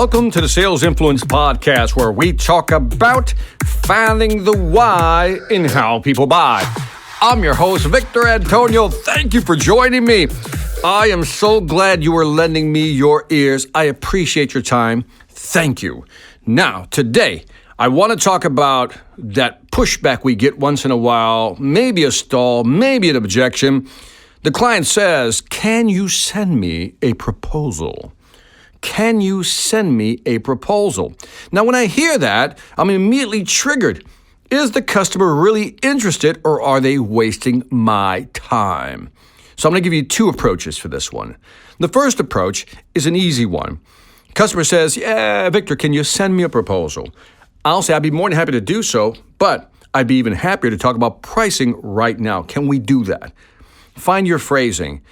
Welcome to the Sales Influence Podcast, where we talk about finding the why in how people buy. I'm your host, Victor Antonio. Thank you for joining me. I am so glad you are lending me your ears. I appreciate your time. Thank you. Now, today, I want to talk about that pushback we get once in a while, maybe a stall, maybe an objection. The client says, "Can you send me a proposal?" Can you send me a proposal? Now, when I hear that, I'm immediately triggered. Is the customer really interested, or are they wasting my time? So I'm going to give you two approaches for this one. The first approach is an easy one. Customer says, "Yeah, Victor, can you send me a proposal?" I'll say I'd be more than happy to do so, but I'd be even happier to talk about pricing right now. Can we do that? Find your phrasing.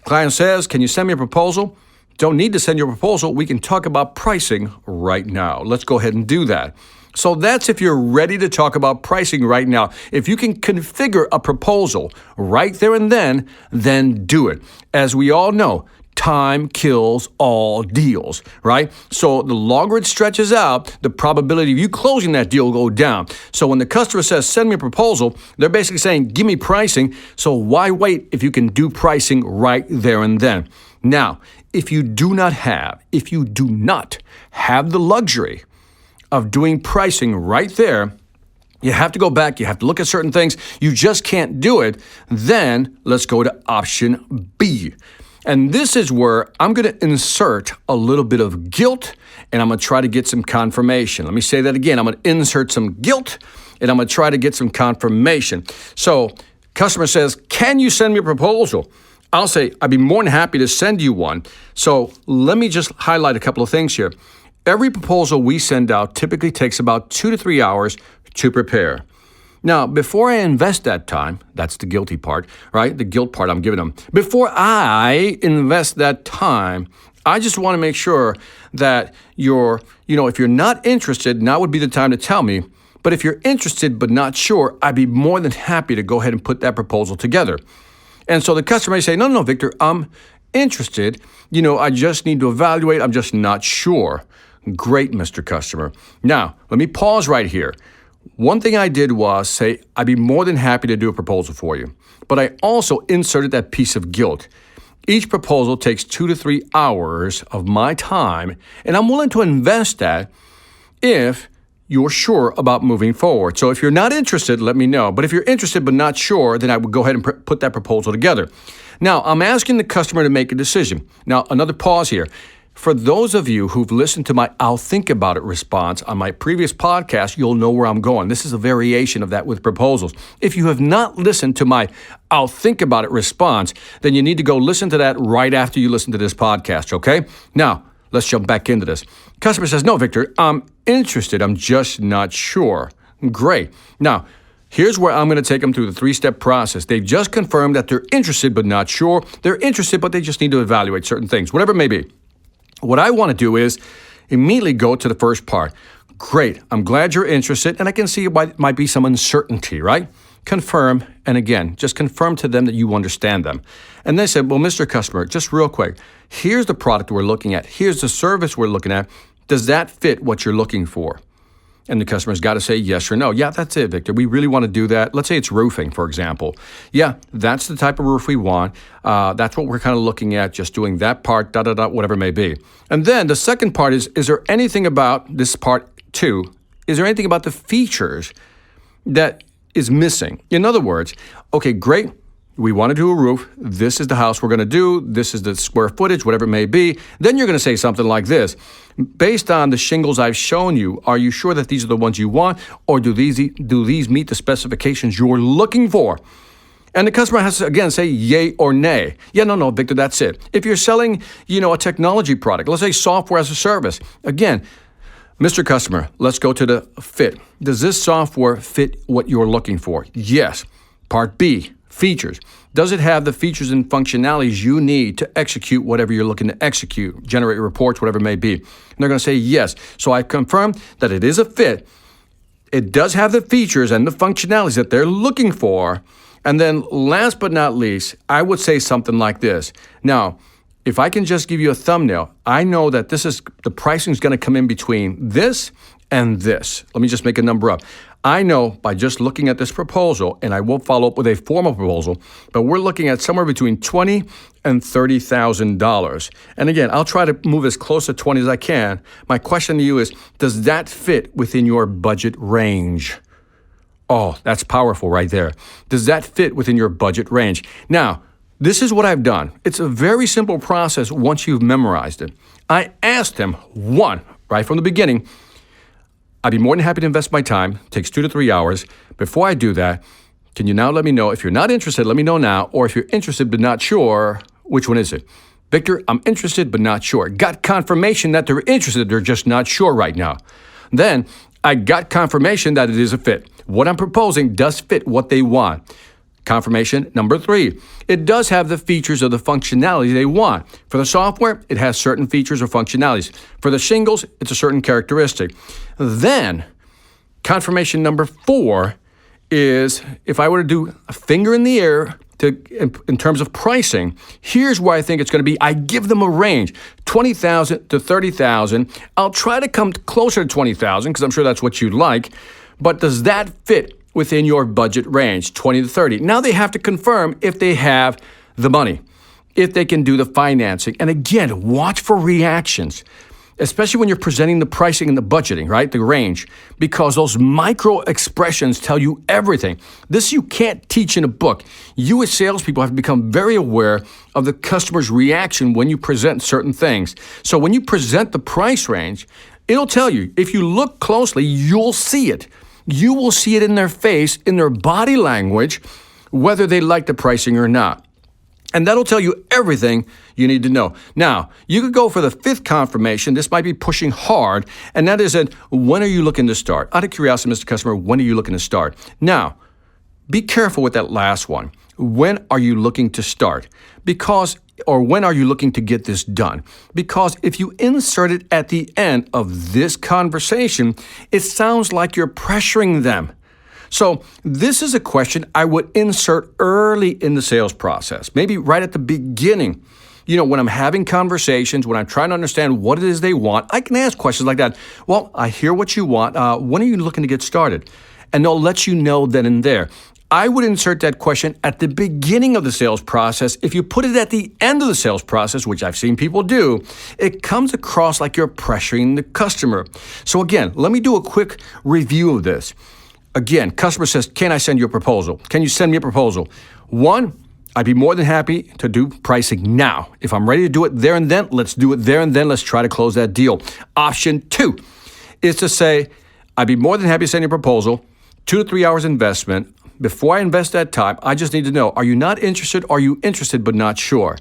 Client says, "Can you send me a proposal?" Don't need to send you a proposal. We can talk about pricing right now. Let's go ahead and do that. So that's if you're ready to talk about pricing right now. If you can configure a proposal right there and then do it. As we all know, time kills all deals, right? So the longer it stretches out, the probability of you closing that deal will go down. So when the customer says, "Send me a proposal," they're basically saying, "Give me pricing." So why wait if you can do pricing right there and then? Now, if you do not have the luxury of doing pricing right there, you have to go back, you have to look at certain things, you just can't do it, then let's go to option B. And this is where I'm going to insert a little bit of guilt, and I'm going to try to get some confirmation. Let me say that again. I'm going to insert some guilt, and I'm going to try to get some confirmation. So customer says, "Can you send me a proposal?" I'll say, "I'd be more than happy to send you one." So let me just highlight a couple of things here. Every proposal we send out typically takes about 2 to 3 hours to prepare. Now, before I invest that time, that's the guilty part, right? The guilt part I'm giving them. Before I invest that time, I just want to make sure that if you're not interested, now would be the time to tell me. But if you're interested but not sure, I'd be more than happy to go ahead and put that proposal together. And so the customer may say, no, Victor, I'm interested. I just need to evaluate. I'm just not sure. Great, Mr. Customer. Now, let me pause right here. One thing I did was say, I'd be more than happy to do a proposal for you. But I also inserted that piece of guilt. Each proposal takes 2 to 3 hours of my time, and I'm willing to invest that if you're sure about moving forward. So if you're not interested, let me know. But if you're interested but not sure, then I would go ahead and put that proposal together. Now, I'm asking the customer to make a decision. Now, another pause here. For those of you who've listened to my "I'll think about it" response on my previous podcast, you'll know where I'm going. This is a variation of that with proposals. If you have not listened to my "I'll think about it" response, then you need to go listen to that right after you listen to this podcast, okay? Now, let's jump back into this. Customer says, "No, Victor, I'm interested. I'm just not sure." Great. Now, here's where I'm going to take them through the 3-step process. They've just confirmed that they're interested but not sure. They're interested, but they just need to evaluate certain things, whatever it may be. What I want to do is immediately go to the first part. Great. I'm glad you're interested, and I can see why might be some uncertainty, right? Confirm, and again, just confirm to them that you understand them. And they said, "Well, Mr. Customer, just real quick, here's the product we're looking at. Here's the service we're looking at. Does that fit what you're looking for?" And the customer's got to say yes or no. "Yeah, that's it, Victor. We really want to do that." Let's say it's roofing, for example. "Yeah, that's the type of roof we want. That's what we're kind of looking at, just doing that part, whatever it may be." And then the second part is there anything about this part 2? Is there anything about the features that is missing? In other words, okay, great. We want to do a roof. This is the house we're going to do. This is the square footage, whatever it may be. Then you're going to say something like this. "Based on the shingles I've shown you, are you sure that these are the ones you want, or do these meet the specifications you're looking for?" And the customer has to, again, say yay or nay. "Yeah, no, Victor, that's it." If you're selling, a technology product, let's say software as a service, again, "Mr. Customer, let's go to the fit. Does this software fit what you're looking for?" Yes. Part B. Features. Does it have the features and functionalities you need to execute whatever you're looking to execute, generate reports, whatever it may be? And they're going to say yes. So I confirm that it is a fit. It does have the features and the functionalities that they're looking for. And then last but not least, I would say something like this. Now, if I can just give you a thumbnail, I know that the pricing is going to come in between this and this. Let me just make a number up. I know by just looking at this proposal, and I will follow up with a formal proposal, but we're looking at somewhere between $20,000 and $30,000. And again, I'll try to move as close to 20 as I can. My question to you is, does that fit within your budget range? Oh, that's powerful right there. Does that fit within your budget range? Now, this is what I've done. It's a very simple process once you've memorized it. I asked him, right from the beginning, I'd be more than happy to invest my time. It takes 2 to 3 hours. Before I do that, can you now let me know if you're not interested, let me know now, or if you're interested but not sure, which one is it? Victor, I'm interested but not sure. Got confirmation that they're interested, they're just not sure right now. Then I got confirmation that it is a fit. What I'm proposing does fit what they want. Confirmation number 3, it does have the features of the functionality they want. For the software, it has certain features or functionalities. For the shingles, it's a certain characteristic. Then, confirmation number 4 is if I were to do a finger in the air in terms of pricing, here's where I think it's going to be. I give them a range, $20,000 to $30,000. I'll try to come closer to $20,000 because I'm sure that's what you'd like. But does that fit within your budget range, 20 to 30. Now they have to confirm if they have the money, if they can do the financing. And again, watch for reactions, especially when you're presenting the pricing and the budgeting, right? The range, because those micro expressions tell you everything. This you can't teach in a book. You as salespeople have to become very aware of the customer's reaction when you present certain things. So when you present the price range, it'll tell you. If you look closely, you'll see it. You will see it in their face, in their body language, whether they like the pricing or not. And that'll tell you everything you need to know. Now, you could go for the 5th confirmation. This might be pushing hard, and that is when are you looking to start? Out of curiosity, Mr. Customer, when are you looking to start? Now, be careful with that last one. When are you looking to start? Or when are you looking to get this done? Because if you insert it at the end of this conversation, it sounds like you're pressuring them. So this is a question I would insert early in the sales process, maybe right at the beginning. You know, when I'm having conversations, when I'm trying to understand what it is they want, I can ask questions like that. Well, I hear what you want. When are you looking to get started? And they'll let you know then and there. I would insert that question at the beginning of the sales process. If you put it at the end of the sales process, which I've seen people do, it comes across like you're pressuring the customer. So again, let me do a quick review of this. Again, customer says, can I send you a proposal? Can you send me a proposal? 1, I'd be more than happy to do pricing now. If I'm ready to do it there and then, let's do it there and then. Let's try to close that deal. Option 2 is to say, I'd be more than happy to send you a proposal, 2 to 3 hours investment. Before I invest that time, I just need to know, are you not interested? Are you interested but not sure?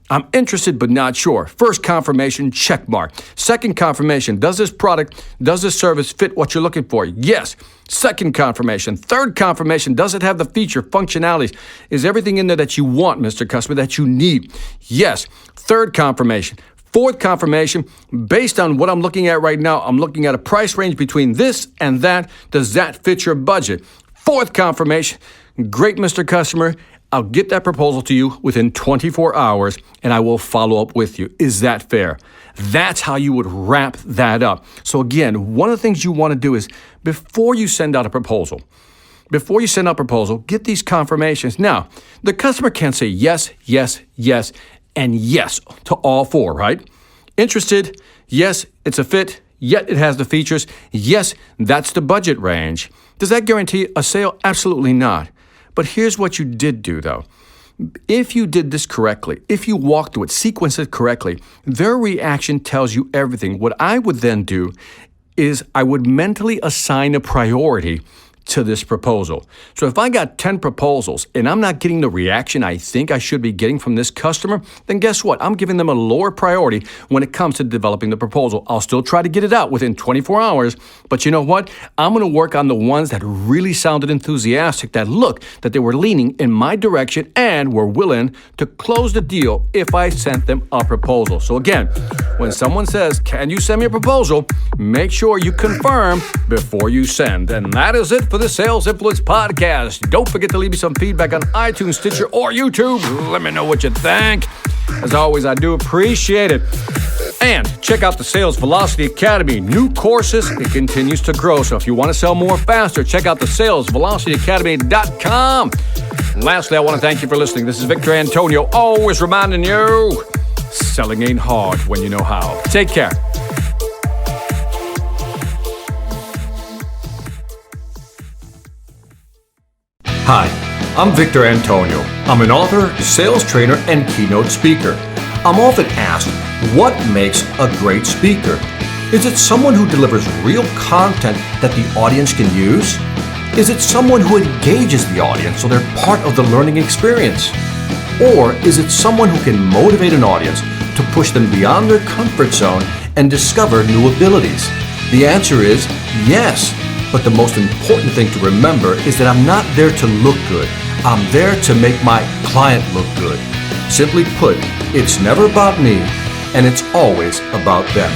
I'm interested but not sure. First confirmation, check mark. Second confirmation, does this product, does this service fit what you're looking for? Yes. Second confirmation. Third confirmation, does it have the feature, functionalities? Is everything in there that you want, Mr. Customer, that you need? Yes. Third confirmation. Fourth confirmation, based on what I'm looking at right now, I'm looking at a price range between this and that. Does that fit your budget? Fourth confirmation, great, Mr. Customer. I'll get that proposal to you within 24 hours, and I will follow up with you. Is that fair? That's how you would wrap that up. So again, one of the things you want to do is before you send out a proposal, get these confirmations. Now, the customer can say yes, yes, yes, and yes to all 4, right? Interested, yes, it's a fit, yet it has the features, yes, that's the budget range. Does that guarantee a sale? Absolutely not. But here's what you did do, though. If you did this correctly, if you walked through it, sequenced it correctly, their reaction tells you everything. What I would then do is I would mentally assign a priority to this proposal. So if I got 10 proposals and I'm not getting the reaction I think I should be getting from this customer, then guess what? I'm giving them a lower priority when it comes to developing the proposal. I'll still try to get it out within 24 hours, but you know what? I'm going to work on the ones that really sounded enthusiastic, that they were leaning in my direction and were willing to close the deal if I sent them a proposal. So again, when someone says, can you send me a proposal? Make sure you confirm before you send. And that is it for the Sales Influence Podcast. Don't forget to leave me some feedback on iTunes, Stitcher, or YouTube. Let me know what you think. As always, I do appreciate it. And check out the Sales Velocity Academy. New courses, it continues to grow. So if you want to sell more faster, check out the salesvelocityacademy.com. And lastly, I want to thank you for listening. This is Victor Antonio, always reminding you, selling ain't hard when you know how. Take care. Hi, I'm Victor Antonio. I'm an author, sales trainer, and keynote speaker. I'm often asked, what makes a great speaker? Is it someone who delivers real content that the audience can use? Is it someone who engages the audience so they're part of the learning experience? Or is it someone who can motivate an audience to push them beyond their comfort zone and discover new abilities? The answer is yes. But the most important thing to remember is that I'm not there to look good. I'm there to make my client look good. Simply put, it's never about me, and it's always about them.